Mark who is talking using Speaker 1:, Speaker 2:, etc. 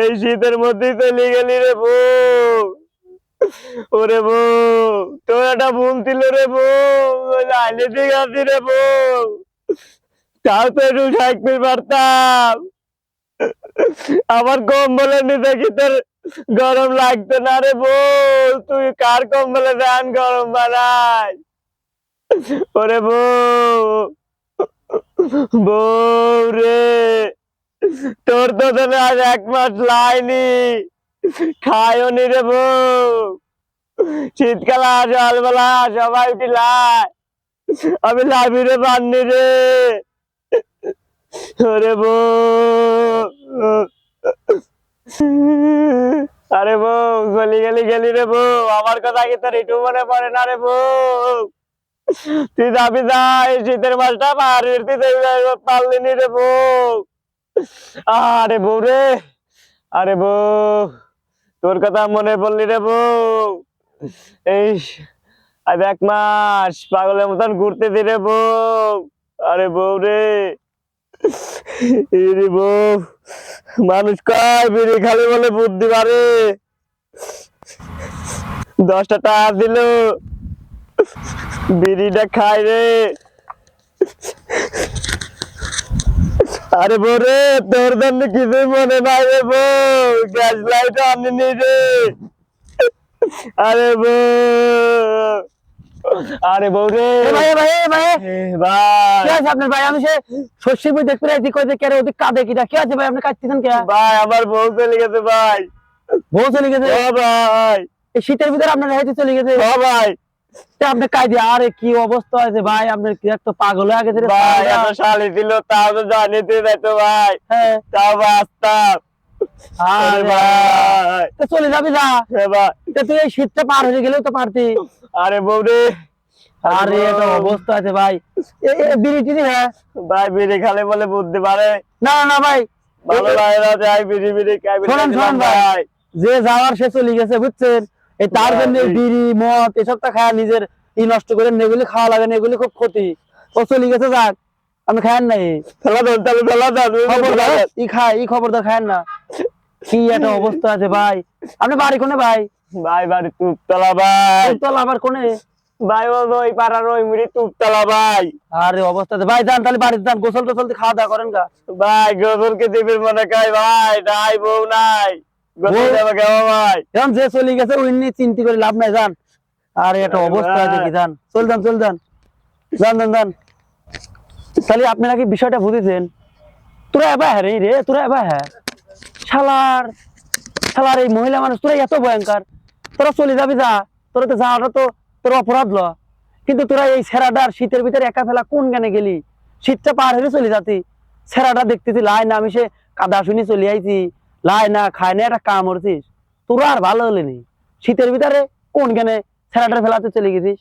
Speaker 1: এই শীতের মধ্যেই চলে গেলি রে বউ। ওরে বউ, তোর একটা বোন ছিল রে বউ, লাইনে ঠিক আছি রে বউ, তাও তো একটু থাকতে পারতাম। আমার কম্বলের নিচে কি তোর গরম লাগতো না রে বউ? তুই কার কম্বলে ফ্যান গরম বানাই? ওরে বউ, বউ রে, তোর তো তাহলে আজ 1 মাস লাইনি, খায়ও নি রে বউ। শীতকালে সকালবেলা সবাই উঠি লাই, আমি লাইব্রেরি পাননি রে। ওরে বউ, আরে বউ, গলি গলি গেলি রে বউ, আমার কথা কি তোর একটু মনে পড়ে না রে বউ? তুই যাবি যা, এই শীতের মাসটা পার করতে পারলি নি রে বউ। আরে বউ রে, আরে বউ, তোর কথা মনে পড়লি রে বউ। এই আজ 1 মাস পাগলের মতন ঘুরতে দি রে বউ। আরে বউ রে, রে বউ, মানুষ কয় বিড়ি খালি বলে বুদ্ধি বাড়ে, 10টা টাকা দিল, বিড়িটা খাই রে। আরে বউ রে, তোর জন্য কিছুই মনে নাই রে বউ, গ্যাস লাইট আনিনি রে। আরে বউ, আরে বউ রে,
Speaker 2: ভাই ভাই ভাই
Speaker 1: ভাই
Speaker 2: কি আছে আপনার ভাই? আমি সে শস্য বই দেখতে রাখছি, কই যে কেরে ওদিক কাঁদে কিটা, কি আছে ভাই? আপনি কাঁদতেছেন কে?
Speaker 1: ভাই, আমার বউ চলে গেছে ভাই।
Speaker 2: বউ চলে গেছে
Speaker 1: ও ভাই,
Speaker 2: এই শীতের ভিতরে? আপনার হেঁটে চলে গেছে?
Speaker 1: ও ভাই,
Speaker 2: তা আপনি কাঁদে, আরে কি অবস্থা আছে ভাই আপনার? কি একটা পাগল হয়ে গেছে রে
Speaker 1: ভাই
Speaker 2: সারা।
Speaker 1: একটা শালি ছিল, তাও তো জানিতে যাইতো ভাই,
Speaker 2: হ্যাঁ
Speaker 1: তাও বাঁচতাম।
Speaker 2: আরে
Speaker 1: ভাই,
Speaker 2: তো চলে যাবি যা।
Speaker 1: ভাই,
Speaker 2: তা তুই এই শীতটা পার হয়ে গেলেও তো পারতি।
Speaker 1: আরে বউ রে,
Speaker 2: আরে এটা অবস্থা আছে ভাই। বিড়ি টিড়ি? হ্যাঁ
Speaker 1: ভাই, বিড়ি খালে বলে বুঝতে পারে,
Speaker 2: না না ভাই,
Speaker 1: ভালো লাগে না, যাই বিড়ি বিড়ি খাই
Speaker 2: শোনেন শোনেন ভাই, যে যাওয়ার সে চলে গেছে বুঝছেন। এই তার জন্য এই বিড়ি মদ এসবটা খায় নিজের ই নষ্ট করে, এগুলি খাওয়া লাগে না, এগুলি খুব ক্ষতি। ও চলে গেছে যাক, আপনি খায়েন নাই। খবরদার ই খবরদার খায়েন না। কি একটা অবস্থা আছে ভাই। আপনি বাড়ি কোনে ভাই?
Speaker 1: ভাই, বাড়ি তুপতলা ভাই।
Speaker 2: তুপতলা আবার কোনে?
Speaker 1: ভাই, ওই পাড়ার ওই মুড়ি তুপতলা ভাই।
Speaker 2: আরে অবস্থা আছে ভাই, যান তাহলে বাড়িতে যান, গোসল টোসল দিয়ে খাওয়া দাওয়া করেন গা।
Speaker 1: ভাই, গোসলকে দিবির মনে খাই ভাই, নাই বউ নাই, গোসল দেবে কেমন ভাই?
Speaker 2: এখন যে চলে গেছে ওই নিয়ে চিন্তা করে লাভ নাই, যান। আরে একটা অবস্থা আছে কি, যান চল যান চল যান যান যান যান। তাহলে আপনারা কি বিষয়টা বুঝেছেন? তোরা এবার হ্যাঁ রে, তোরা এবার হ্যাঁ, শালার শালার এই মহিলা মানুষ, তোরা এত ভয়ঙ্কর। তোরা চলে যাবি যা, তোরা তো যাওয়াটা তো তোর অপরাধ ল, কিন্তু তোরা এই ছেঁড়াটার শীতের ভিতরে একা ফেলা কোন গানে গেলি? শীতটা পার হয়ে চলে যাতি, ছেঁড়াটা দেখতেছি লাই না, আমি সে কাদা শুনি চলে আইছি, লাই না খায় না, একটা কাম করছিস। তোরা আর ভালো হলে নি, শীতের ভিতরে কোন গানে ছেঁড়াটার ফেলাতে চলে গেছিস?